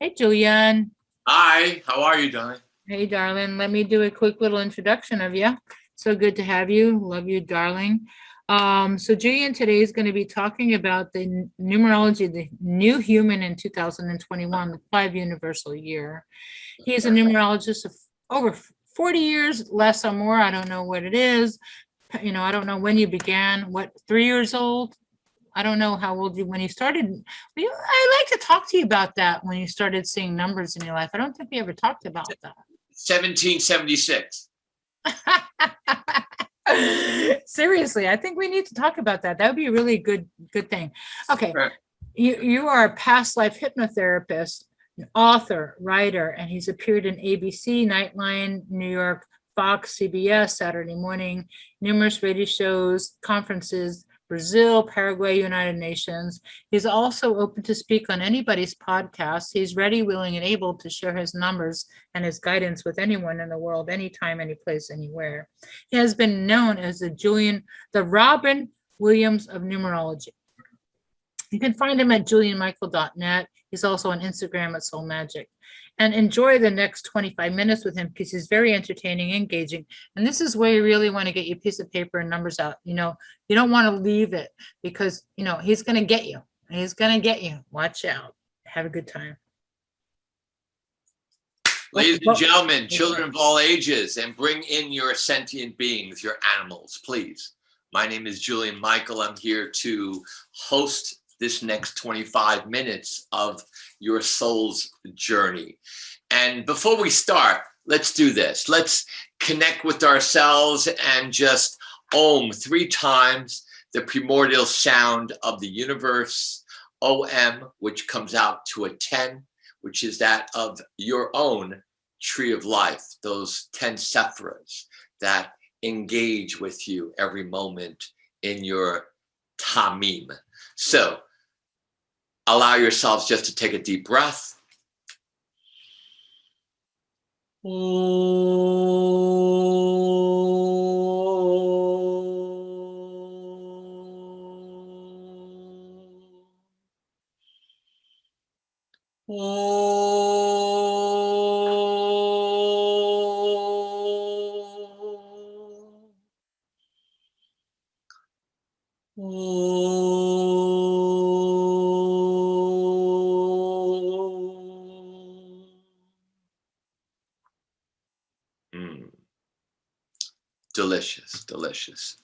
Hey, Julian. Hi, how are you, darling? Hey, darling. Let me do a quick little introduction of you. So good to have you. Love you, darling. So Julian today is going to be talking about the numerology, the new human in 2021, the 5 universal year. He is a numerologist of over 40 years, less or more. I don't know what it is. I don't know when you began. What, 3 years old? I don't know how old you when you started. I like to talk to you about that when you started seeing numbers in your life. I don't think we ever talked about that. 1776. Seriously, I think we need to talk about that. That would be a really good thing. Okay. Sure. You are a past life hypnotherapist, an author, writer, and he's appeared in ABC, Nightline, New York, Fox, CBS, Saturday Morning, numerous radio shows, conferences, Brazil, Paraguay, United Nations. He's also open to speak on anybody's podcast. He's ready, willing, and able to share his numbers and his guidance with anyone in the world, anytime, any place, anywhere. He has been known as the Robin Williams of Numerology. You can find him at julianmichael.net. He's also on Instagram at solmagik. And enjoy the next 25 minutes with him because he's very entertaining, engaging. And this is where you really want to get your piece of paper and numbers out. You don't want to leave it because, he's going to get you. He's going to get you. Watch out. Have a good time. Ladies and gentlemen, children of all ages, and bring in your sentient beings, your animals, please. My name is Julian Michael. I'm here to host this next 25 minutes of your soul's journey. And before we start, let's do this. Let's connect with ourselves and just Om 3 times, the primordial sound of the universe, OM, which comes out to a 10, which is that of your own tree of life, those 10 sephiras that engage with you every moment in your tamim. So allow yourselves just to take a deep breath. Delicious, delicious.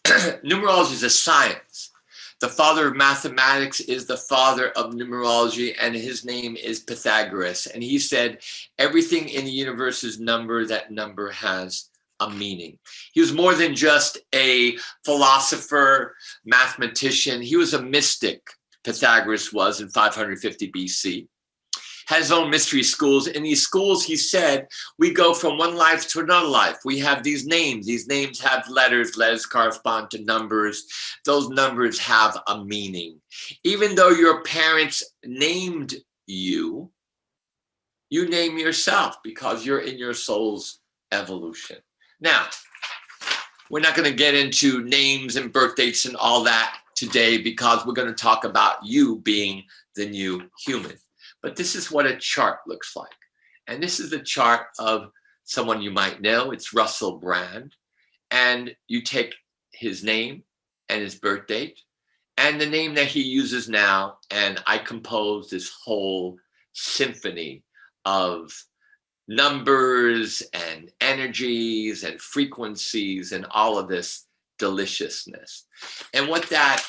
Numerology is a science. The father of mathematics is the father of numerology, and his name is Pythagoras. And he said, everything in the universe is number, that number has a meaning. He was more than just a philosopher, mathematician. He was a mystic, Pythagoras was in 550 BC. Had his own mystery schools. In these schools, he said, we go from one life to another life. We have these names. These names have letters. Letters correspond to numbers. Those numbers have a meaning. Even though your parents named you, you name yourself because you're in your soul's evolution. Now, we're not going to get into names and birth dates and all that today because we're going to talk about you being the new human. But this is what a chart looks like. And this is the chart of someone you might know. It's Russell Brand. And you take his name and his birth date and the name that he uses now. And I compose this whole symphony of numbers and energies and frequencies and all of this deliciousness. And what that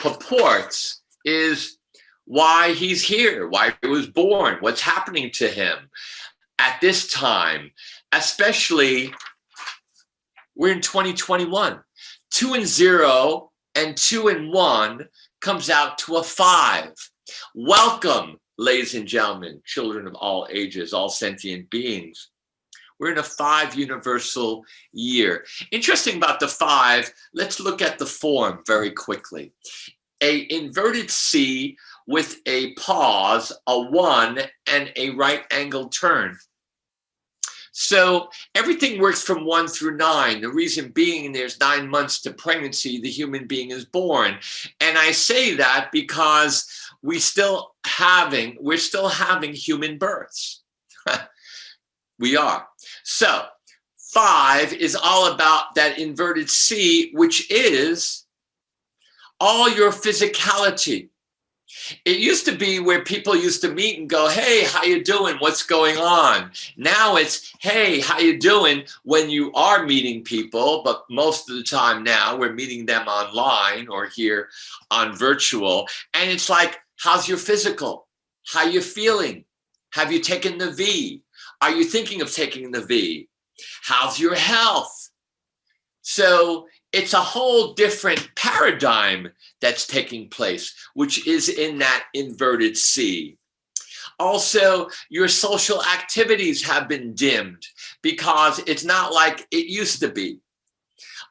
purports is why he's here, why he was born, what's happening to him at this time. Especially, we're in 2021. 2 and 0 and 2 and 1 comes out to a 5. Welcome, ladies and gentlemen, children of all ages, all sentient beings. We're in a 5 universal year. Interesting about the 5, let's look at the form very quickly. A inverted C with a pause, a 1, and a right angle turn. So everything works from 1 through 9. The reason being there's 9 months to pregnancy, the human being is born. And I say that because we still we're still having human births. We are. So 5 is all about that inverted C, which is all your physicality. It used to be where people used to meet and go, hey, how you doing? What's going on? Now it's, hey, how you doing when you are meeting people? But most of the time now we're meeting them online or here on virtual. And it's like, how's your physical? How you feeling? Have you taken the V? Are you thinking of taking the V? How's your health? So it's a whole different paradigm that's taking place, which is in that inverted C. Also, your social activities have been dimmed because it's not like it used to be.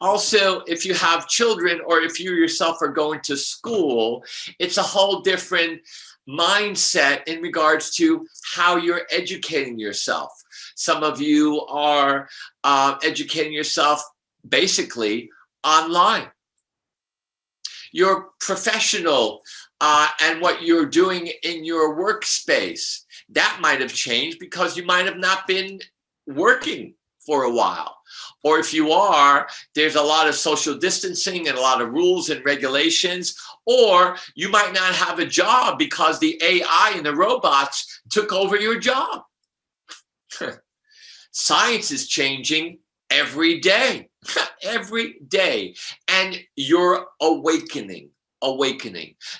Also, if you have children or if you yourself are going to school, it's a whole different mindset in regards to how you're educating yourself. Some of you are educating yourself basically online. Your professional and what you're doing in your workspace, that might have changed because you might have not been working for a while. Or if you are, there's a lot of social distancing and a lot of rules and regulations, or you might not have a job because the AI and the robots took over your job. Science is changing every day, every day, and you're awakening.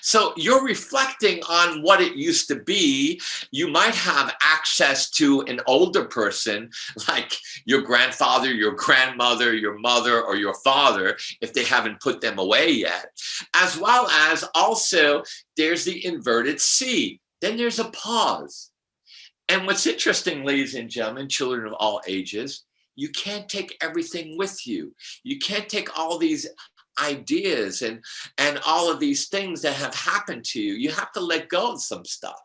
So you're reflecting on what it used to be. You might have access to an older person, like your grandfather, your grandmother, your mother, or your father, if they haven't put them away yet, as well as also there's the inverted C. Then there's a pause. And what's interesting, ladies and gentlemen, children of all ages, you can't take everything with you. You can't take all these ideas and all of these things that have happened to you. You have to let go of some stuff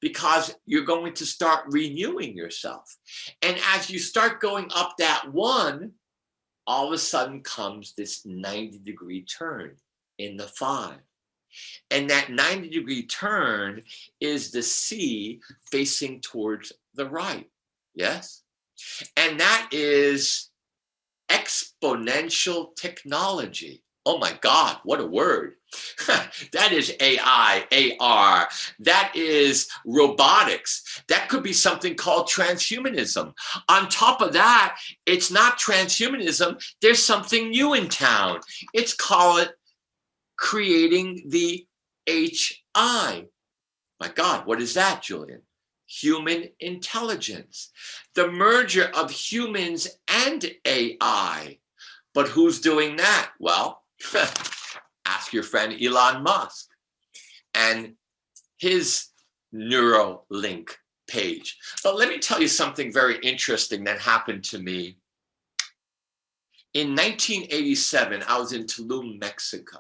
because you're going to start renewing yourself. And as you start going up that 1, all of a sudden comes this 90-degree turn in the 5. And that 90-degree turn is the C facing towards the right. Yes? And that is exponential technology. Oh my God, what a word. That is AI, AR. That is robotics. That could be something called transhumanism. On top of that, it's not transhumanism. There's something new in town. It's called creating the HI. My God, what is that, Julian? Human intelligence, the merger of humans and AI. But who's doing that? Well, ask your friend Elon Musk and his Neuralink page. But let me tell you something very interesting that happened to me. In 1987, I was in Tulum, Mexico.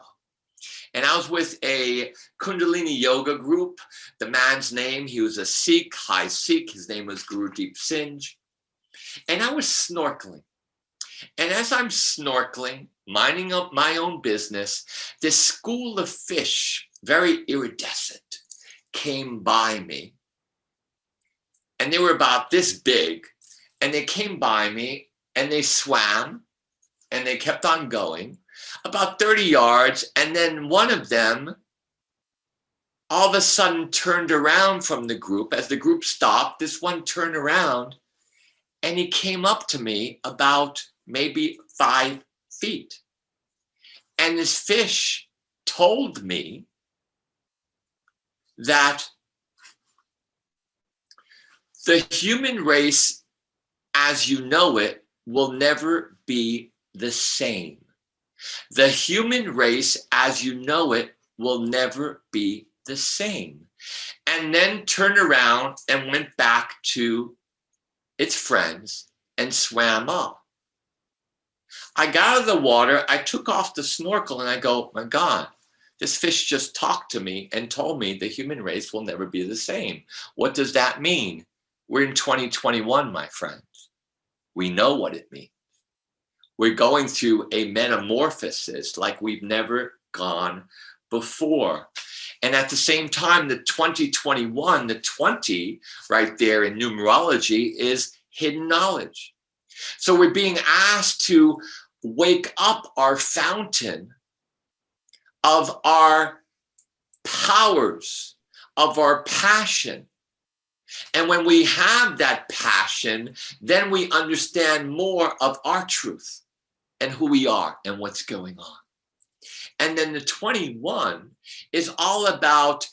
And I was with a Kundalini yoga group. The man's name, he was a Sikh, high Sikh. His name was Guru Deep Singh. And I was snorkeling. And as I'm snorkeling, minding up my own business, this school of fish, very iridescent, came by me. And they were about this big. And they came by me and they swam and they kept on going. About 30 yards, and then one of them all of a sudden turned around from the group. As the group stopped, this one turned around and he came up to me about maybe 5 feet. And this fish told me that the human race as you know it will never be the same. The human race as you know it will never be the same. And then turned around and went back to its friends and swam off. I got out of the water, I took off the snorkel and I go, my God, this fish just talked to me and told me the human race will never be the same. What does that mean? We're in 2021, my friends. We know what it means. We're going through a metamorphosis like we've never gone before. And at the same time, the 2021, the 20 right there in numerology is hidden knowledge. So we're being asked to wake up our fountain of our powers, of our passion. And when we have that passion, then we understand more of our truth and who we are and what's going on. And then the 21 is all about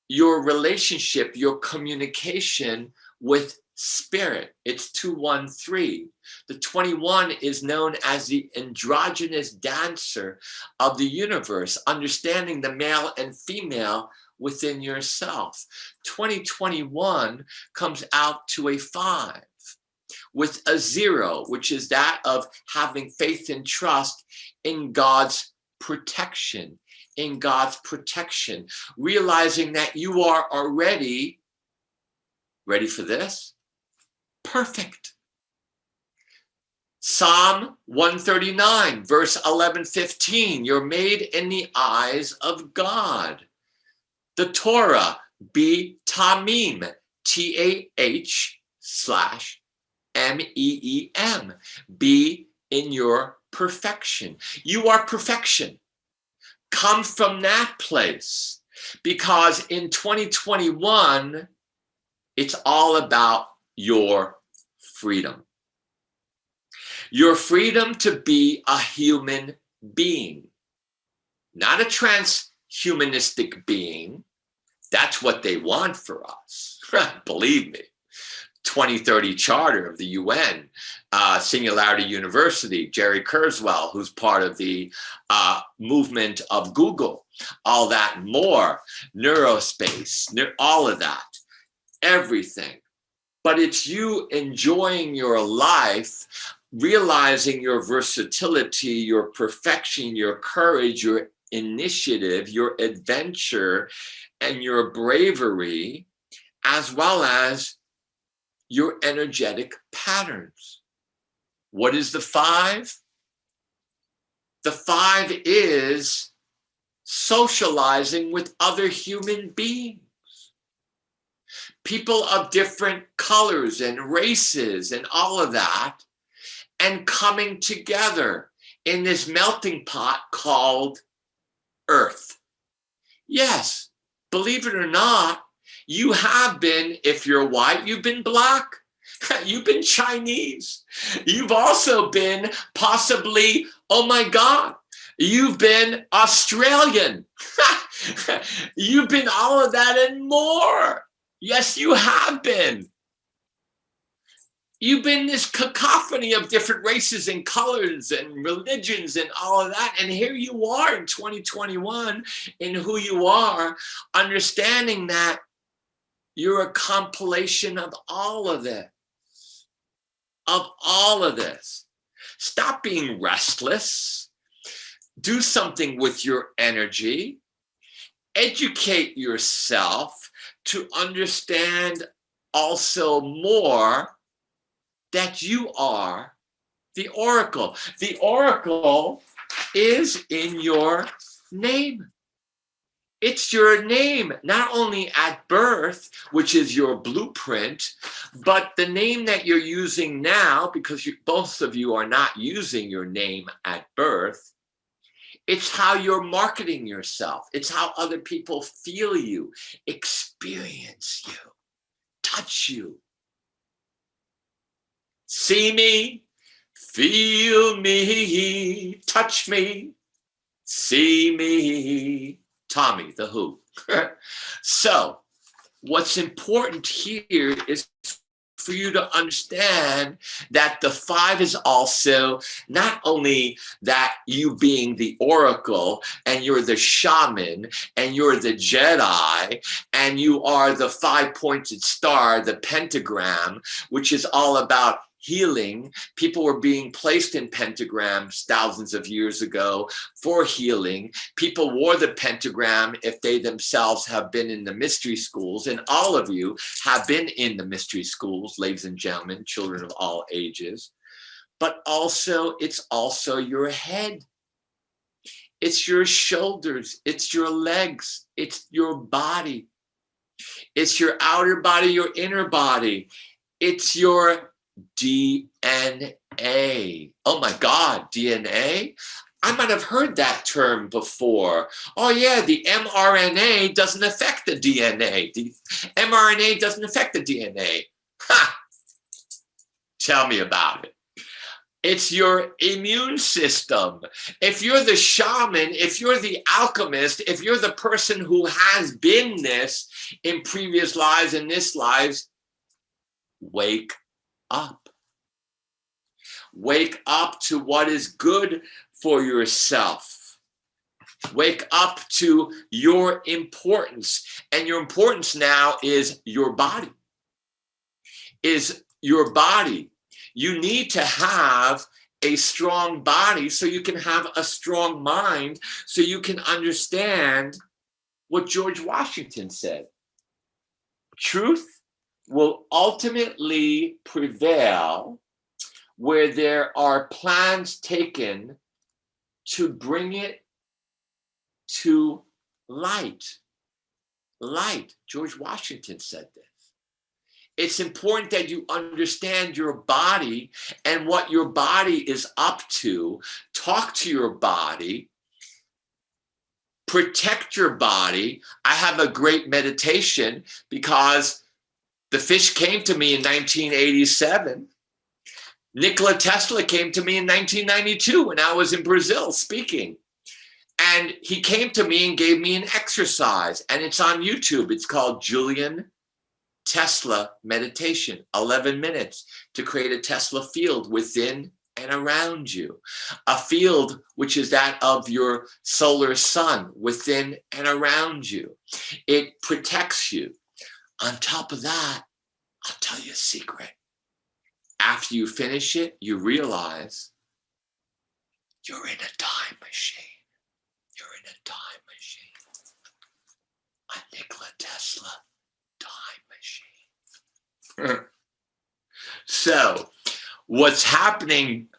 your relationship, your communication with spirit. It's 213. The 21 is known as the androgynous dancer of the universe, understanding the male and female within yourself. 2021 comes out to a 5 with a 0, which is that of having faith and trust in God's protection, realizing that you are already, ready for this? Perfect. Psalm 139, verse 11-15, you're made in the eyes of God. The Torah, be tamim, TAH/MEEM, be in your perfection. You are perfection. Come from that place, because in 2021, it's all about your freedom. Your freedom to be a human being, not a transhumanistic being. That's what they want for us. Believe me. 2030 Charter of the UN, Singularity University, Jerry Kurzweil, who's part of the movement of Google, all that more, neurospace, all of that, everything. But it's you enjoying your life, realizing your versatility, your perfection, your courage, your initiative, your adventure, and your bravery, as well as your energetic patterns. What is the 5? The 5 is socializing with other human beings. People of different colors and races and all of that, and coming together in this melting pot called Earth. Yes, believe it or not, you have been, if you're white, you've been black, you've been Chinese, you've also been possibly, oh my God, you've been Australian, you've been all of that and more. Yes, you have been. You've been this cacophony of different races and colors and religions and all of that. And here you are in 2021 in who you are, understanding that you're a compilation of all of this, Stop being restless. Do something with your energy. Educate yourself to understand also more that you are the oracle. The oracle is in your name. It's your name, not only at birth, which is your blueprint, but the name that you're using now, because both of you are not using your name at birth. It's how you're marketing yourself. It's how other people feel you, experience you, touch you. See me, feel me, touch me, see me. Tommy, the Who. So what's important here is for you to understand that the 5 is also not only that you being the oracle and you're the shaman and you're the Jedi and you are the 5-pointed star, the pentagram, which is all about healing. People were being placed in pentagrams thousands of years ago for healing. People wore the pentagram if they themselves have been in the mystery schools, and all of you have been in the mystery schools, ladies and gentlemen, children of all ages. But also, it's also your head. It's your shoulders. It's your legs. It's your body. It's your outer body, your inner body. It's your DNA. Oh my God, DNA? I might have heard that term before. Oh yeah, the mRNA doesn't affect the DNA. The mRNA doesn't affect the DNA. Ha! Tell me about it. It's your immune system. If you're the shaman, if you're the alchemist, if you're the person who has been this in previous lives and this lives, wake up. Wake up to what is good for yourself. Wake up to your importance. And your importance now is your body. Is your body. You need to have a strong body so you can have a strong mind, so you can understand what George Washington said. Truth will ultimately prevail where there are plans taken to bring it to light. Light. George Washington said this. It's important that you understand your body and what your body is up to. Talk to your body. Protect your body. I have a great meditation because the fish came to me in 1987. Nikola Tesla came to me in 1992 when I was in Brazil speaking. And he came to me and gave me an exercise. And it's on YouTube. It's called Julian Tesla meditation, 11 minutes to create a Tesla field within and around you. A field which is that of your solar sun within and around you. It protects you. On top of that, I'll tell you a secret. After you finish it, you realize you're in a time machine. You're in a time machine. A Nikola Tesla time machine. So, what's happening,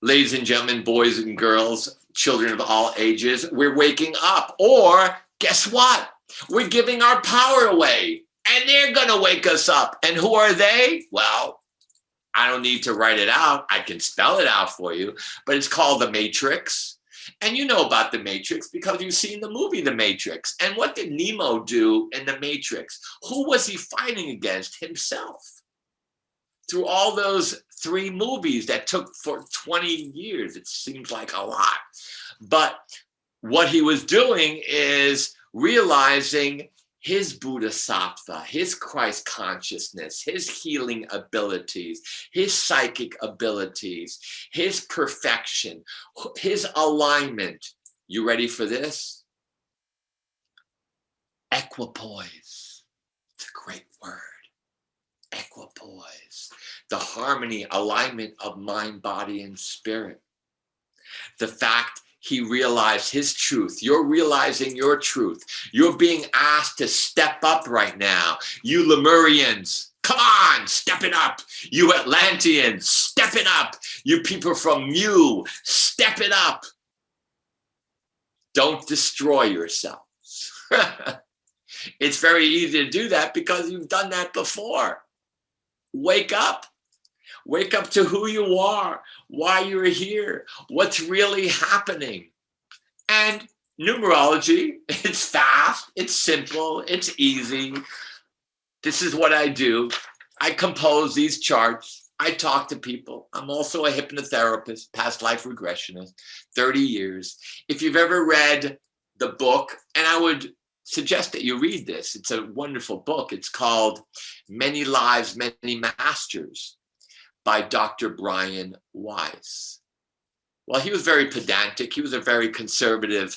ladies and gentlemen, boys and girls, children of all ages, we're waking up. Or, guess what? We're giving our power away. And they're going to wake us up. And who are they? Well, I don't need to write it out. I can spell it out for you. But it's called The Matrix. And you know about The Matrix because you've seen the movie The Matrix. And what did Nemo do in The Matrix? Who was he fighting against? Himself. Through all those 3 movies that took for 20 years. It seems like a lot. But what he was doing is realizing his Bodhisattva, his Christ consciousness, his healing abilities, his psychic abilities, his perfection, his alignment. You ready for this? Equipoise. It's a great word. Equipoise. The harmony, alignment of mind, body, and spirit. The fact he realized his truth. You're realizing your truth. You're being asked to step up right now. You Lemurians, come on, step it up. You Atlanteans, step it up. You people from Mu, step it up. Don't destroy yourselves. It's very easy to do that because you've done that before. Wake up. Wake up to who you are, why you're here, what's really happening. And numerology, it's fast, it's simple, it's easy. This is what I do. I compose these charts. I talk to people. I'm also a hypnotherapist, past life regressionist, 30 years. If you've ever read the book, and I would suggest that you read this, it's a wonderful book. It's called Many Lives, Many Masters, by Dr. Brian Weiss. Well, he was very pedantic. He was a very conservative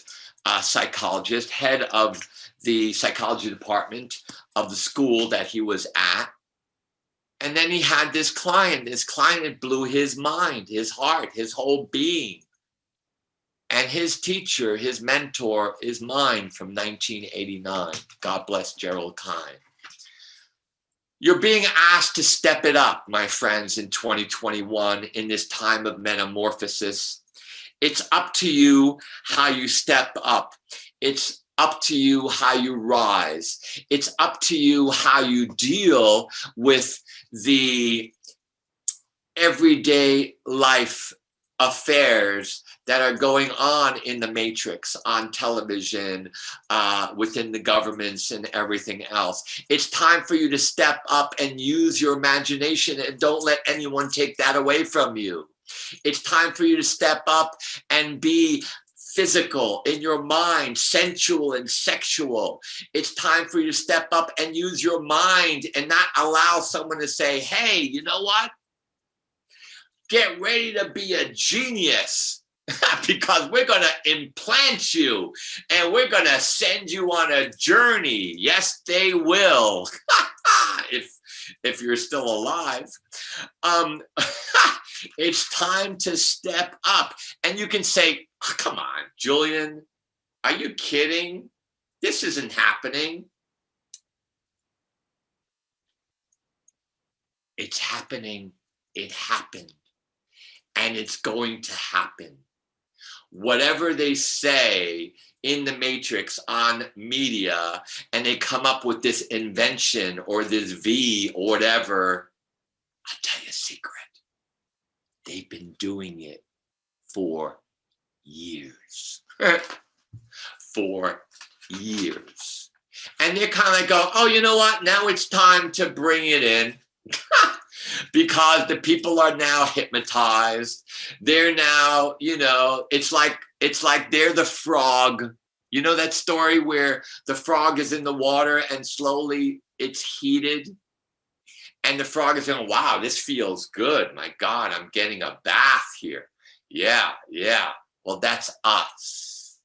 psychologist, head of the psychology department of the school that he was at. And then he had this client. This client blew his mind, his heart, his whole being. And his teacher, his mentor, is mine from 1989. God bless Gerald Kine. You're being asked to step it up, my friends, in 2021, in this time of metamorphosis, It's up to you how you step up. It's up to you how you rise. It's up to you how you deal with the everyday life affairs that are going on in the matrix, on television, within the governments and everything else. It's time for you to step up and use your imagination, and don't let anyone take that away from you. It's time for you to step up and be physical in your mind, sensual and sexual. It's time for you to step up and use your mind and not allow someone to say, hey, you know what? Get ready to be a genius because we're going to implant you and we're going to send you on a journey. Yes, they will. if you're still alive. It's time to step up. And you can say, oh, come on, Julian, are you kidding? This isn't happening. It's happening. It happened. And it's going to happen. Whatever they say in the matrix on media, and they come up with this invention or this V or whatever, I'll tell you a secret. They've been doing it for years. For years. And they're kind of like, go, oh, you know what? Now it's time to bring it in. Because the people are now hypnotized. They're now, you know, it's like they're the frog. You know that story where the frog is in the water and slowly it's heated? And the frog is going, wow, this feels good. My God, I'm getting a bath here. Yeah, yeah. Well, that's us.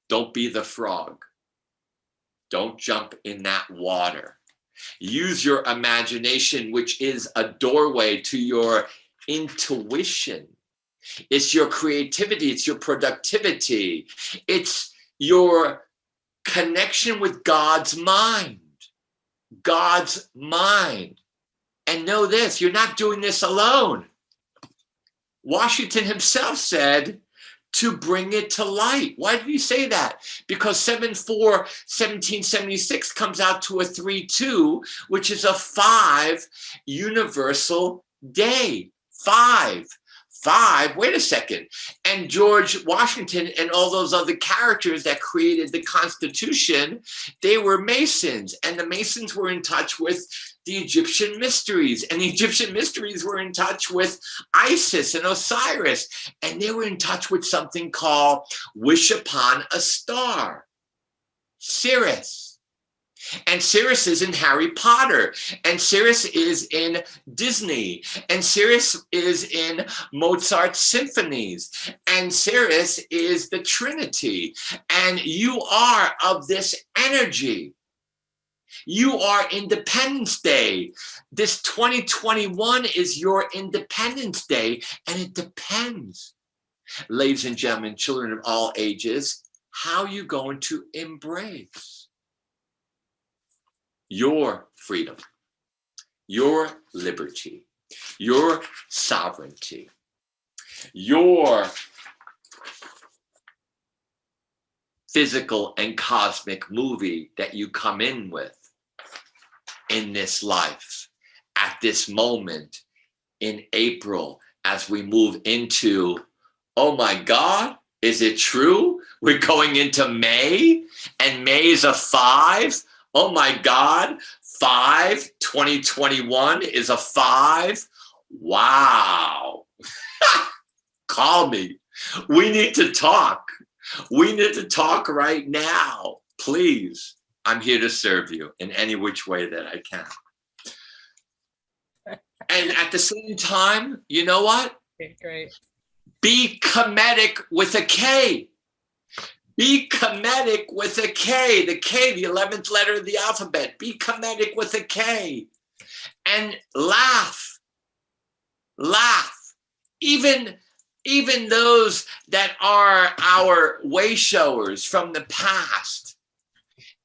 Don't be the frog. Don't jump in that water. Use your imagination, which is a doorway to your intuition. It's your creativity. It's your productivity. It's your connection with God's mind. God's mind. And know this, you're not doing this alone. Washington himself said to bring it to light. Why did he say that? Because 7/4/1776 comes out to a 3/2, which is a 5 universal day. 5. Wait a second. And George Washington and all those other characters that created the Constitution, they were Masons, and the Masons were in touch with the Egyptian mysteries, and the Egyptian mysteries were in touch with Isis and Osiris, and they were in touch with something called Wish Upon a Star, Sirius. And Sirius is in Harry Potter, and Sirius is in Disney, and Sirius is in Mozart's symphonies, and Sirius is the Trinity, and you are of this energy. You are Independence Day. This 2021 is your Independence Day, and it depends, ladies and gentlemen, children of all ages, how you going to embrace your freedom, your liberty, your sovereignty, your physical and cosmic movie that you come in with in this life at this moment in April as we move into, oh my God, is it true? We're going into May, and May is a 5. Oh my God, 5/2021 is a 5. Wow. Call me. We need to talk. We need to talk right now. Please. I'm here to serve you in any which way that I can. And at the same time, you know what? Okay, great. Be comedic with a K. Be comedic with a K. The K, the 11th letter of the alphabet. Be comedic with a K. And laugh. Laugh. Even those that are our way showers from the past.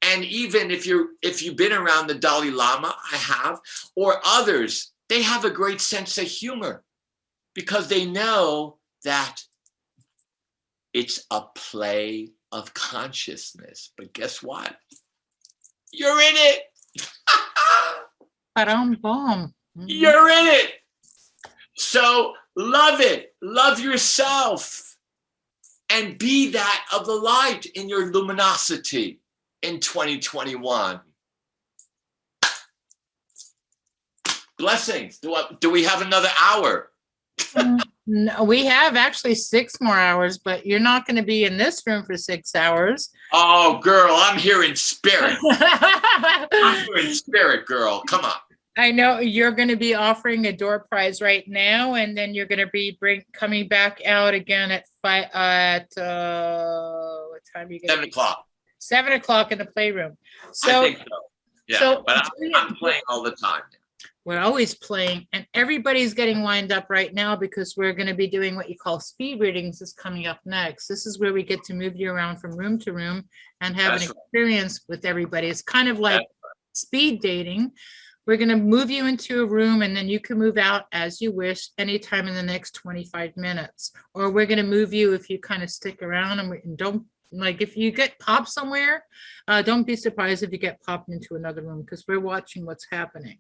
And even if you've been around the Dalai Lama, I have, or others, they have a great sense of humor because they know that It's a play of consciousness. But guess what? You're in it. Ba-dum-bum. You're in it. So love it. Love yourself. And be that of the light in your luminosity in 2021. Blessings. Do we have another hour? No, we have actually 6 more hours, but you're not going to be in this room for 6 hours. Oh, girl, I'm here in spirit. I'm here in spirit, girl. Come on. I know you're going to be offering a door prize right now, and then you're going to be coming back out again at what time are you going? 7 o'clock. 7 o'clock in the playroom. I So think so. Yeah, so but I'm playing all the time. we're always playing, and everybody's getting lined up right now because we're going to be doing what you call speed readings is coming up next. This is where we get to move you around from room to room and have That's an right. experience with everybody. It's kind of like That's speed dating. We're going to move you into a room, and then you can move out as you wish anytime in the next 25 minutes. Or we're going to move you if you kind of stick around, and don't, like, if you get popped somewhere, don't be surprised if you get popped into another room, because we're watching what's happening.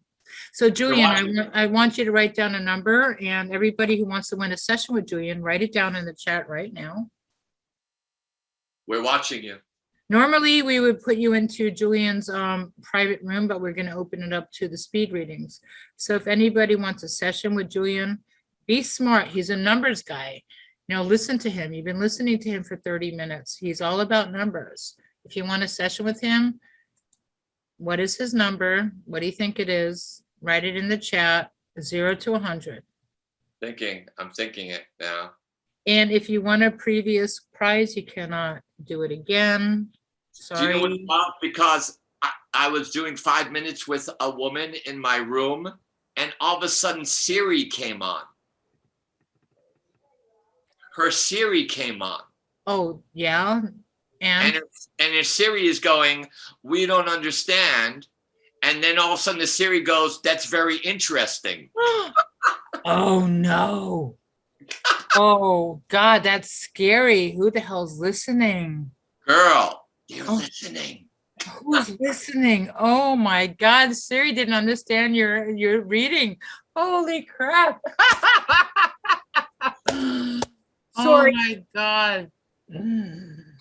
So Julian, I want you to write down a number, and everybody who wants to win a session with Julian, write it down in the chat right now. We're watching you. Normally, we would put you into Julian's private room, but we're going to open it up to the speed readings. So if anybody wants a session with Julian, be smart. He's a numbers guy. You know, listen to him. You've been listening to him for 30 minutes. He's all about numbers. If you want a session with him, what is his number? What do you think it is? Write it in the chat, 0 to 100. I'm thinking it now. And if you want a previous prize, you cannot do it again. Sorry. Do you know what's wrong? Because I was doing 5 minutes with a woman in my room, and all of a sudden Siri came on. Her Siri came on. Oh, yeah. And her Siri is going, we don't understand. And then all of a sudden the Siri goes, that's very interesting. oh, no. Oh, God, that's scary. Who the hell's listening? Girl, you're listening. Who's listening? Oh, my God. Siri didn't understand your reading. Holy crap. Sorry. Oh, my God.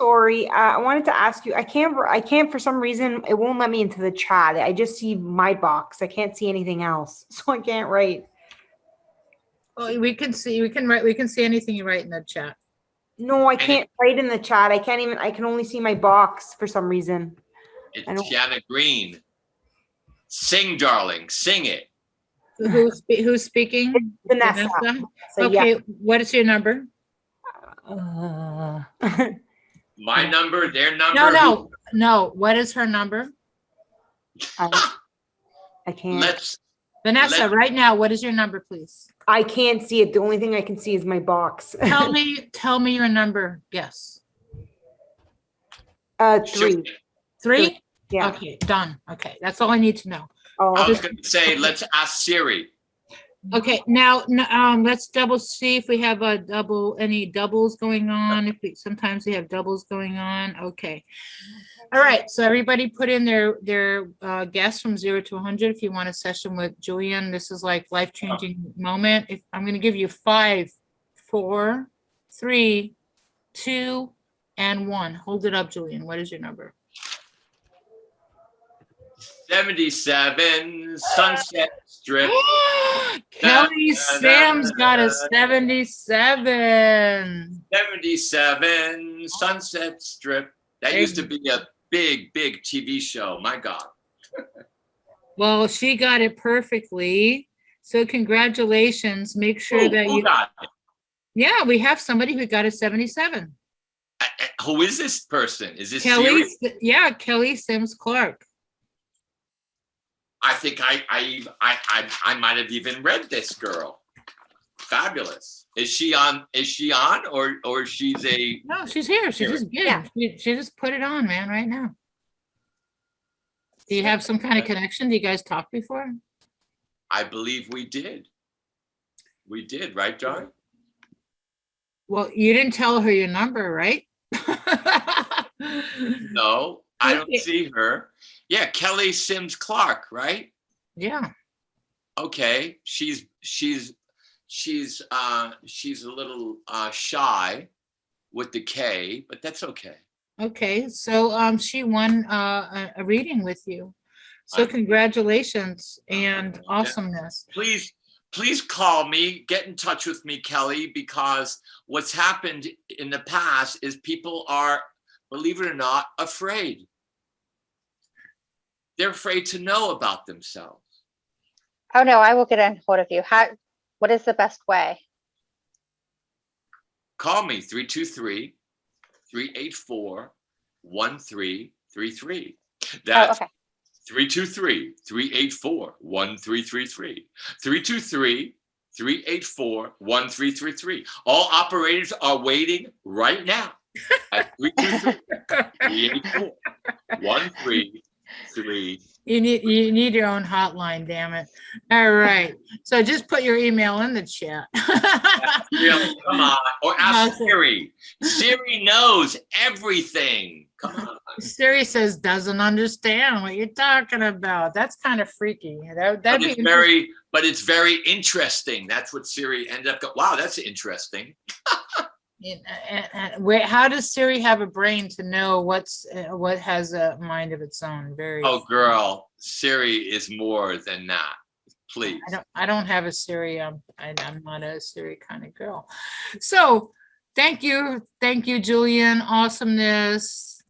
Sorry, I wanted to ask you, I can't for some reason, it won't let me into the chat. I just see my box. I can't see anything else. So I can't write. Oh, we can see anything you write in the chat. No, I can't write in the chat. I can only see my box for some reason. It's Tiana Green. Sing, darling, sing it. Who's speaking? Vanessa. So, okay, yeah. what is your number? My number, their number. No. What is her number? I can't. Vanessa, right now, what is your number, please? I can't see it. The only thing I can see is my box. Tell me your number. Guess. 3. 3? Yeah. Okay, done. Okay, that's all I need to know. Oh, I was going to say, let's ask Siri. Okay, now let's see if we have any doubles going on. Sometimes we have doubles going on. Okay. All right, so everybody put in their guess from 0 to 100 if you want a session with Julian. This is like life-changing moment. I'm going to give you 5, 4, 3, 2, and 1. Hold it up, Julian. What is your number? 77 Sunset Strip. Kelly Sam's got a 77. 77 Sunset Strip. That used to be a big TV show. My God. Well, she got it perfectly. So congratulations. Make sure that you got it. Yeah, we have somebody who got a 77. Who is this person? Is this Kelly? Siri? Yeah, Kelly Sims Clark. I think I might have even read this girl. Fabulous. Is she on or she's a No, she's here. She's just good. Yeah. She just put it on, man, right now. Do you have some kind of connection? Do you guys talk before? I believe we did. We did, right, John? Well, you didn't tell her your number, right? No, I don't Okay. see her. Yeah, Kelly Sims Clark, right? Yeah. Okay, she's a little shy with the K, but that's okay. Okay. So she won a reading with you. So I'm- congratulations and awesomeness. Please call me, get in touch with me, Kelly, because what's happened in the past is people are, believe it or not, afraid. They're afraid to know about themselves. Oh no, I will get in hold of you. What is the best way? Call me 323-384-1333. That's Oh, okay. 323-384-1333. 323-384-1333. All operators are waiting right now at 323-384-1333. You need your own hotline, damn it. All right. So just put your email in the chat. Really, come on. Or ask Awesome. Siri. Siri knows everything. Come on. Siri says doesn't understand what you're talking about. That's kind of freaky. That'd But be it's very interesting. That's what Siri ended up going. Wow, that's interesting. and how does Siri have a brain to know what has a mind of its own? Oh, girl, Siri is more than that. Please. I don't have a Siri. I'm not a Siri kind of girl. So thank you, Julian. Awesomeness.